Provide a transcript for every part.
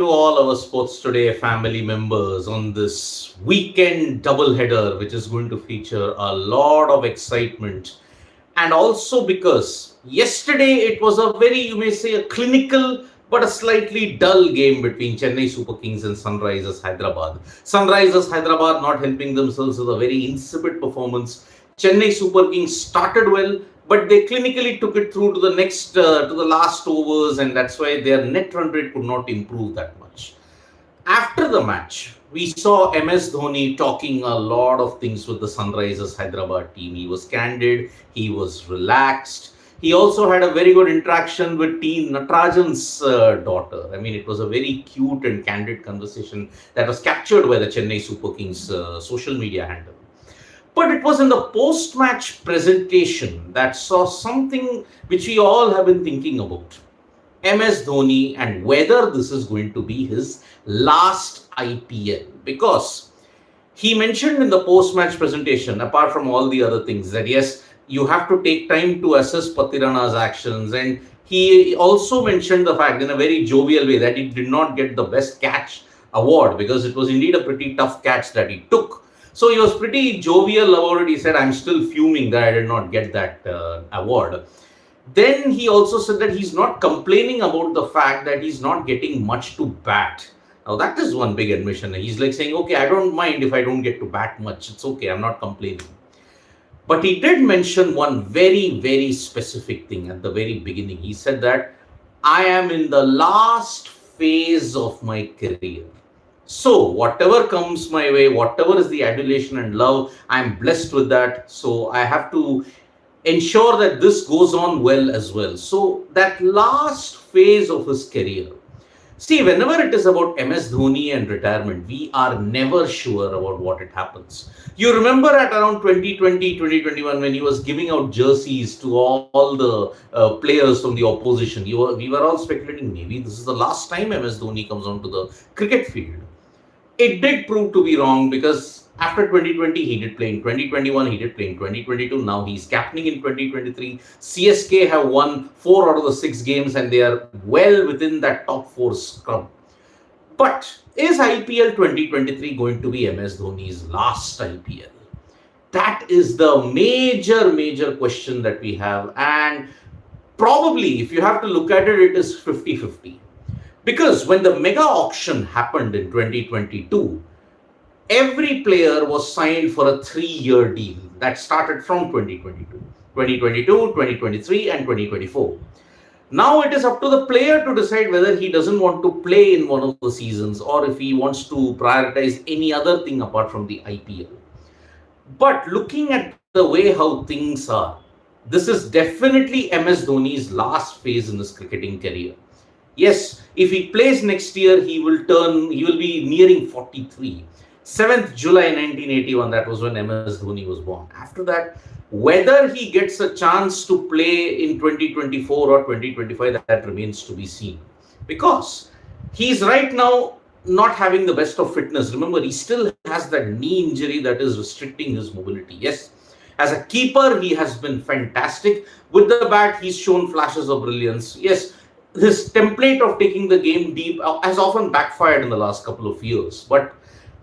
to all our Sports Today family members on this weekend double header, which is going to feature a lot of excitement. And also because yesterday it was a very, you may say, a clinical but a slightly dull game between Chennai Super Kings and Sunrisers Hyderabad. Sunrisers Hyderabad not helping themselves with a very insipid performance. Chennai Super Kings started well, but they clinically took it through to the to the last overs, and that's why their net run rate could not improve that much. After the match, we saw MS Dhoni talking a lot of things with the Sunrisers Hyderabad team. He was candid, he was relaxed. He also had a very good interaction with T. Natarajan's daughter. I mean, it was a very cute and candid conversation that was captured by the Chennai Super Kings social media handle. But it was in the post match presentation that saw something which we all have been thinking about. MS Dhoni and whether this is going to be his last IPL. Because he mentioned in the post match presentation, apart from all the other things, that yes, you have to take time to assess Patirana's actions. And he also mentioned the fact in a very jovial way that he did not get the best catch award because it was indeed a pretty tough catch that he took. So he was pretty jovial about it. He said, I'm still fuming that I did not get that award. Then he also said that he's not complaining about the fact that he's not getting much to bat. Now that is one big admission. He's like saying, okay, I don't mind if I don't get to bat much. It's okay. I'm not complaining. But he did mention one very, very specific thing at the very beginning. He said that I am in the last phase of my career. So whatever comes my way, whatever is the adulation and love, I'm blessed with that. So I have to ensure that this goes on well as well. So that last phase of his career. See, whenever it is about MS Dhoni and retirement, we are never sure about what it happens. You remember at around 2020, 2021, when he was giving out jerseys to all the players from the opposition, we were all speculating maybe this is the last time MS Dhoni comes onto the cricket field. It did prove to be wrong because after 2020, he did play in 2021, he did play in 2022. Now he's captaining in 2023. CSK have won 4 out of the 6 games and they are well within that top 4 scrum. But is IPL 2023 going to be MS Dhoni's last IPL? That is the major question that we have. And probably, if you have to look at it, it is 50-50. Because when the mega auction happened in 2022, every player was signed for a 3-year deal that started from 2022, 2023 and 2024. Now it is up to the player to decide whether he doesn't want to play in one of the seasons or if he wants to prioritize any other thing apart from the IPL. But looking at the way how things are, this is definitely MS Dhoni's last phase in his cricketing career. Yes, if he plays next year, he will be nearing 43. 7th July 1981, that was when MS Dhoni was born. After that, whether he gets a chance to play in 2024 or 2025, that remains to be seen. Because he's right now not having the best of fitness. Remember, he still has that knee injury that is restricting his mobility. Yes, as a keeper, he has been fantastic. With the bat, he's shown flashes of brilliance. Yes, this template of taking the game deep has often backfired in the last couple of years. But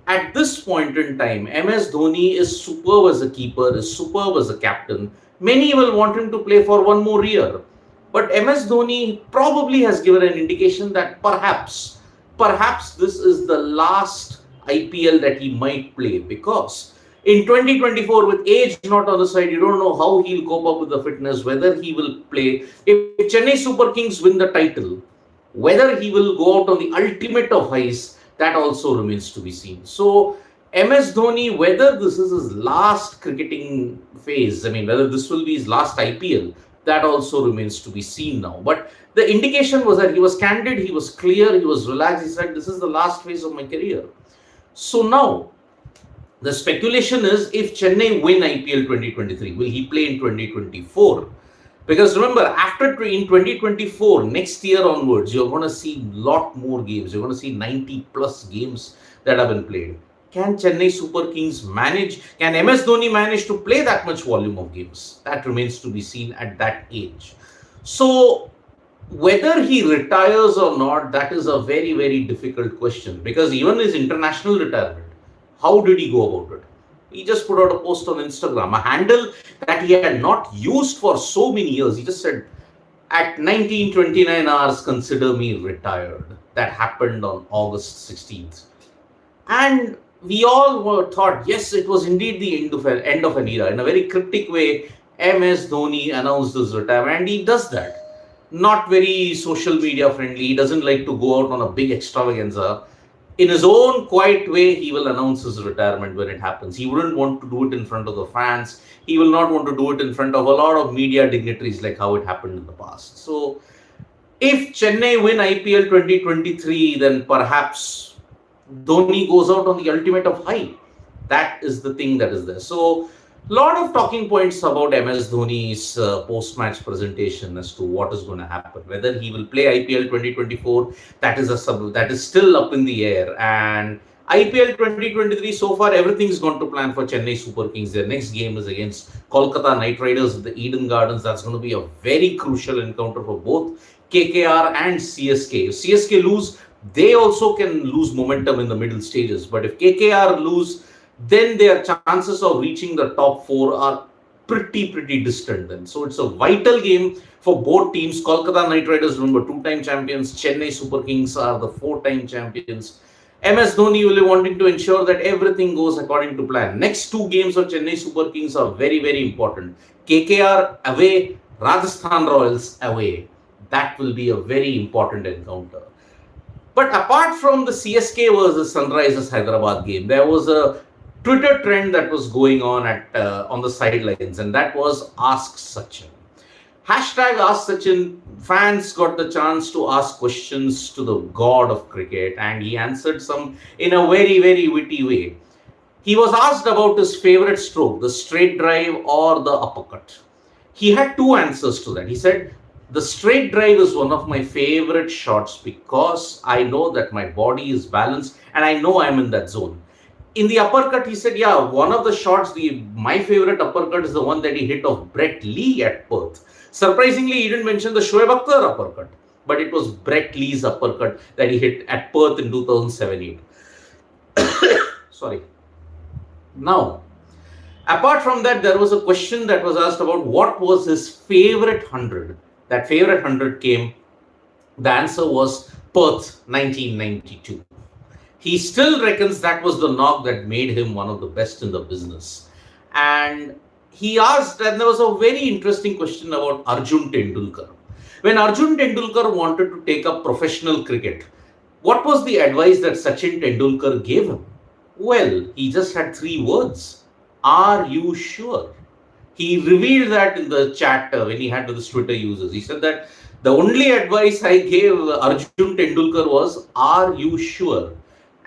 at this point in time, MS Dhoni is superb as a keeper, is superb as a captain. Many will want him to play for one more year. But MS Dhoni probably has given an indication that perhaps this is the last IPL that he might play, because in 2024, with age not on the side, you don't know how he'll cope up with the fitness, whether he will play. If Chennai Super Kings win the title, whether he will go out on the ultimate of highs, that also remains to be seen. So MS Dhoni, whether this is his last cricketing phase, I mean, whether this will be his last IPL, that also remains to be seen now. But the indication was that he was candid, he was clear, he was relaxed. He said, this is the last phase of my career. So now, the speculation is, if Chennai win IPL 2023, will he play in 2024? Because remember, in 2024, next year onwards, you're going to see a lot more games. You're going to see 90 plus games that have been played. Can Chennai Super Kings manage? Can MS Dhoni manage to play that much volume of games? That remains to be seen at that age. So Whether he retires or not, that is a very, very difficult question, because even his international retirement, how did he go about it? He just put out a post on Instagram, a handle that he had not used for so many years. He just said, at 19:29 hours, consider me retired. That happened on August 16th. And we all were thought, yes, it was indeed the end of an era. In a very cryptic way, MS Dhoni announced his retirement, and he does that. Not very social media friendly. He doesn't like to go out on a big extravaganza. In his own quiet way, he will announce his retirement when it happens. He wouldn't want to do it in front of the fans. He will not want to do it in front of a lot of media dignitaries like how it happened in the past. So, if Chennai win IPL 2023, then perhaps Dhoni goes out on the ultimate of high. That is the thing that is there. So, lot of talking points about MS Dhoni's post-match presentation as to what is going to happen. Whether he will play IPL 2024, that is still up in the air. And IPL 2023, so far everything's gone to plan for Chennai Super Kings. Their next game is against Kolkata Knight Riders at the Eden Gardens. That's going to be a very crucial encounter for both KKR and CSK. If CSK lose, they also can lose momentum in the middle stages. But if KKR lose, then their chances of reaching the top four are pretty distant then. So it's a vital game for both teams. Kolkata Knight Riders, remember, two-time champions. Chennai Super Kings are the four-time champions. MS Dhoni will be wanting to ensure that everything goes according to plan. Next two games of Chennai Super Kings are very important. KKR away, Rajasthan Royals away. That will be a very important encounter. But apart from the CSK versus Sunrisers Hyderabad game, there was a Twitter trend that was going on the sidelines, and that was Ask Sachin. Hashtag Ask Sachin. Fans got the chance to ask questions to the god of cricket, and he answered some in a very witty way. He was asked about his favorite stroke, the straight drive or the uppercut. He had two answers to that. He said, the straight drive is one of my favorite shots because I know that my body is balanced and I know I'm in that zone. In the uppercut, he said, yeah, one of the shots, my favorite uppercut is the one that he hit of Brett Lee at Perth. Surprisingly, he didn't mention the Shoaib Akhtar uppercut, but it was Brett Lee's uppercut that he hit at Perth in 2007-8. Sorry. Now, apart from that, there was a question that was asked about what was his favorite 100. That favorite 100 came, the answer was Perth 1992. He still reckons that was the knock that made him one of the best in the business. And he asked, and there was a very interesting question about Arjun Tendulkar. When Arjun Tendulkar wanted to take up professional cricket, what was the advice that Sachin Tendulkar gave him? Well, he just had three words. Are you sure? He revealed that in the chat when he had with his Twitter users. He said that the only advice I gave Arjun Tendulkar was, are you sure?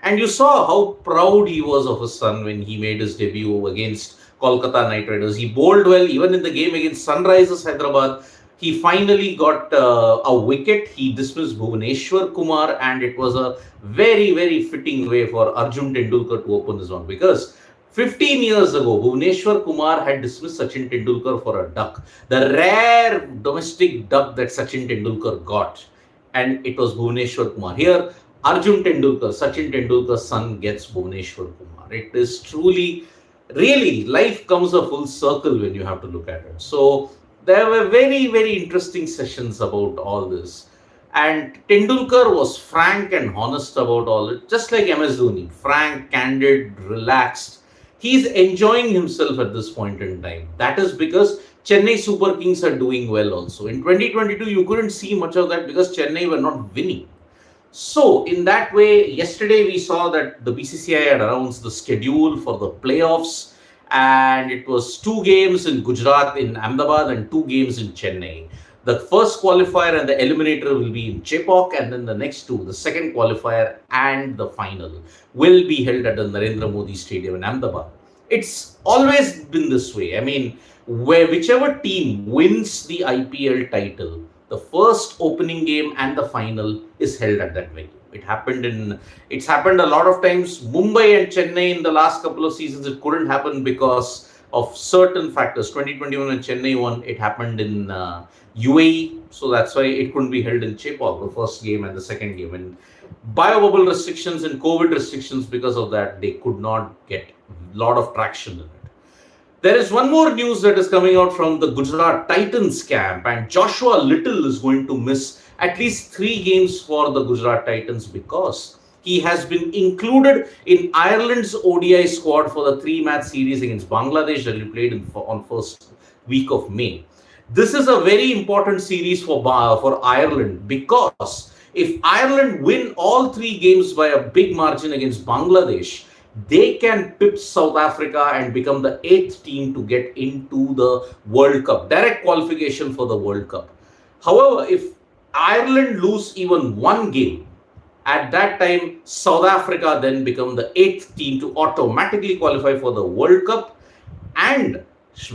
And you saw how proud he was of his son when he made his debut against Kolkata Knight Riders. He bowled well, even in the game against Sunrisers Hyderabad. He finally got a wicket. He dismissed Bhuvaneshwar Kumar, and it was a very fitting way for Arjun Tendulkar to open his mouth, because 15 years ago, Bhuvaneshwar Kumar had dismissed Sachin Tendulkar for a duck, the rare domestic duck that Sachin Tendulkar got, and it was Bhuvaneshwar Kumar. Here, Arjun Tendulkar, Sachin Tendulkar's son, gets Bhuvaneshwar Kumar. It is truly, really, life comes a full circle when you have to look at it. So there were very interesting sessions about all this. And Tendulkar was frank and honest about all it, just like MS Dhoni. Frank, candid, relaxed. He's enjoying himself at this point in time. That is because Chennai Super Kings are doing well also. In 2022, you couldn't see much of that because Chennai were not winning. So, in that way, yesterday we saw that the BCCI had announced the schedule for the playoffs, and it was 2 games in Gujarat, in Ahmedabad, and 2 games in Chennai. The first qualifier and the eliminator will be in Chepauk, and then the next 2, the second qualifier and the final, will be held at the Narendra Modi Stadium in Ahmedabad. It's always been this way. I mean, whichever team wins the IPL title, the first opening game and the final is held at that venue. It's happened a lot of times. Mumbai and Chennai in the last couple of seasons, it couldn't happen because of certain factors. 2021 when Chennai won, it happened in UAE, so that's why it couldn't be held in Chepauk, the first game and the second game. And biobubble restrictions and COVID restrictions, because of that, they could not get a lot of traction in it. There is one more news that is coming out from the Gujarat Titans camp, and Joshua Little is going to miss at least 3 games for the Gujarat Titans because he has been included in Ireland's ODI squad for the 3-match series against Bangladesh that will be played on first week of May. This is a very important series for Ireland, because if Ireland win all 3 games by a big margin against Bangladesh, they can pip South Africa and become the 8th team to get into the World Cup, direct qualification for the World Cup. However, if Ireland lose even 1 game, at that time, South Africa then become the 8th team to automatically qualify for the World Cup, and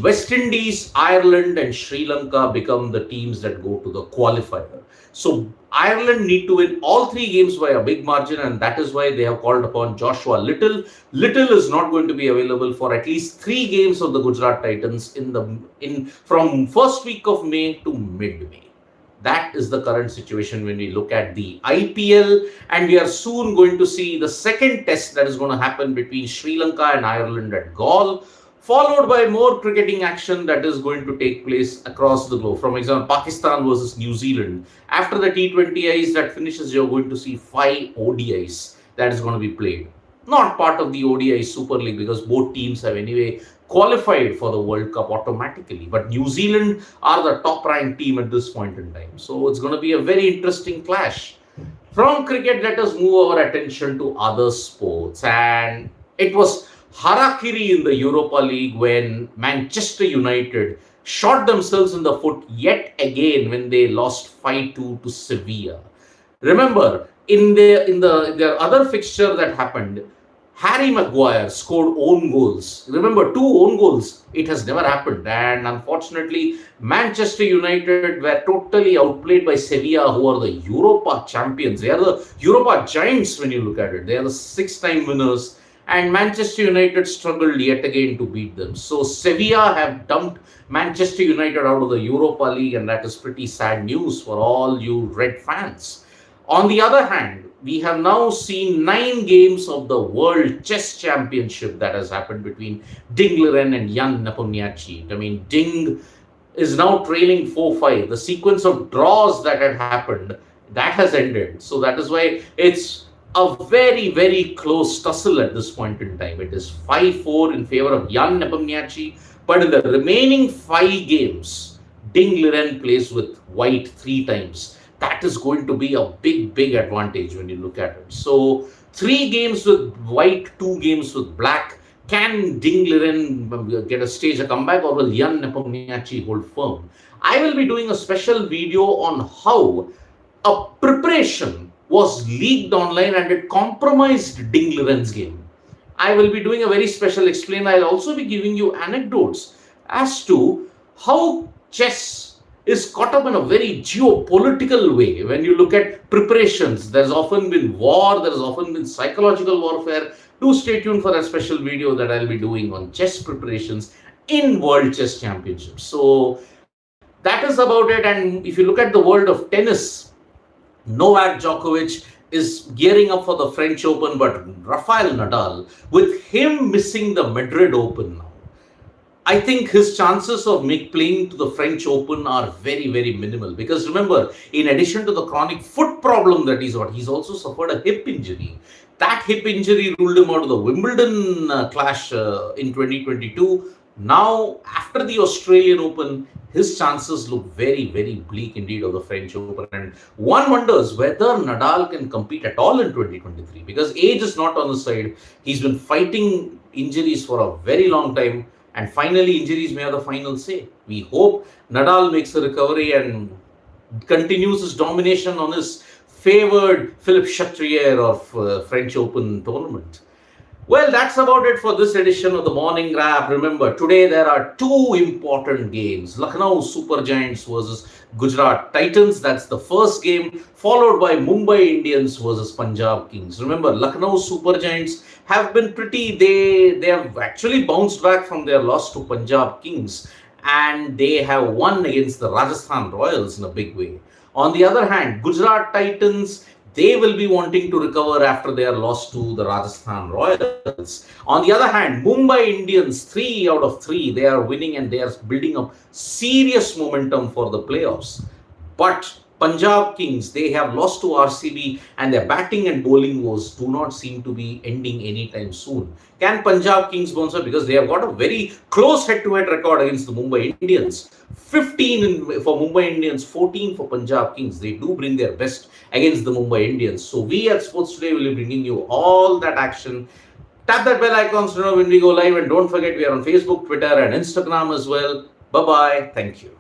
West Indies, Ireland and Sri Lanka become the teams that go to the qualifier. So Ireland need to win all 3 games by a big margin, and that is why they have called upon Joshua Little. Little is not going to be available for at least 3 games of the Gujarat Titans from first week of May to mid-May. That is the current situation when we look at the IPL, and we are soon going to see the second test that is going to happen between Sri Lanka and Ireland at Galle, followed by more cricketing action that is going to take place across the globe. For example, Pakistan versus New Zealand. After the T20Is that finishes, you're going to see 5 ODIs that is going to be played. Not part of the ODI Super League, because both teams have anyway qualified for the World Cup automatically. But New Zealand are the top-ranked team at this point in time. So it's going to be a very interesting clash. From cricket, let us move our attention to other sports. And it was harakiri in the Europa League when Manchester United shot themselves in the foot yet again when they lost 5-2 to Sevilla. Remember, in their other fixture that happened, Harry Maguire scored own goals. Remember, 2 own goals. It has never happened. And unfortunately, Manchester United were totally outplayed by Sevilla, who are the Europa champions. They are the Europa giants when you look at it. They are the 6-time winners. And Manchester United struggled yet again to beat them. So Sevilla have dumped Manchester United out of the Europa League, and that is pretty sad news for all you Red fans. On the other hand, we have now seen 9 games of the World Chess Championship that has happened between Ding Liren and Jan Nepomniachtchi. I mean, Ding is now trailing 4-5. The sequence of draws that had happened, that has ended. So that is why it's a very, very close tussle at this point in time. It is 5-4 in favor of Jan Nepomniachtchi. But in the remaining 5 games, Ding Liren plays with white 3 times. That is going to be a big, big advantage when you look at it. So 3 games with white, 2 games with black. Can Ding Liren get a comeback, or will Jan Nepomniachtchi hold firm? I will be doing a special video on how a preparation was leaked online and it compromised Ding Liren's game. I will be doing a very special explain. I'll also be giving you anecdotes as to how chess is caught up in a very geopolitical way. When you look at preparations, there's often been war, there's often been psychological warfare. Do stay tuned for a special video that I'll be doing on chess preparations in World Chess Championships. So that is about it. And if you look at the world of tennis, Novak Djokovic is gearing up for the French Open, but Rafael Nadal, with him missing the Madrid Open now, I think his chances of playing to the French Open are very, very minimal. Because remember, in addition to the chronic foot problem that he's got, he's also suffered a hip injury. That hip injury ruled him out of the Wimbledon clash in 2022. Now, after the Australian Open, his chances look very, very bleak indeed of the French Open. And one wonders whether Nadal can compete at all in 2023. Because age is not on his side. He's been fighting injuries for a very long time. And finally, injuries may have the final say. We hope Nadal makes a recovery and continues his domination on his favored Philippe Chatrier of French Open tournament. Well, that's about it for this edition of the Morning Wrap. Remember, today there are two important games. Lucknow Super Giants versus Gujarat Titans. That's the first game, followed by Mumbai Indians versus Punjab Kings. Remember, Lucknow Super Giants have been pretty, they have actually bounced back from their loss to Punjab Kings, and they have won against the Rajasthan Royals in a big way. On the other hand, Gujarat Titans, they will be wanting to recover after their loss to the Rajasthan Royals. On the other hand, Mumbai Indians, 3 out of 3, they are winning and they are building up serious momentum for the playoffs. But Punjab Kings, they have lost to RCB and their batting and bowling woes do not seem to be ending anytime soon. Can Punjab Kings bounce up? Because they have got a very close head-to-head record against the Mumbai Indians. 15 for Mumbai Indians, 14 for Punjab Kings. They do bring their best against the Mumbai Indians. So we at Sports Today will be bringing you all that action. Tap that bell icon so you know when we go live, and don't forget we are on Facebook, Twitter and Instagram as well. Bye-bye. Thank you.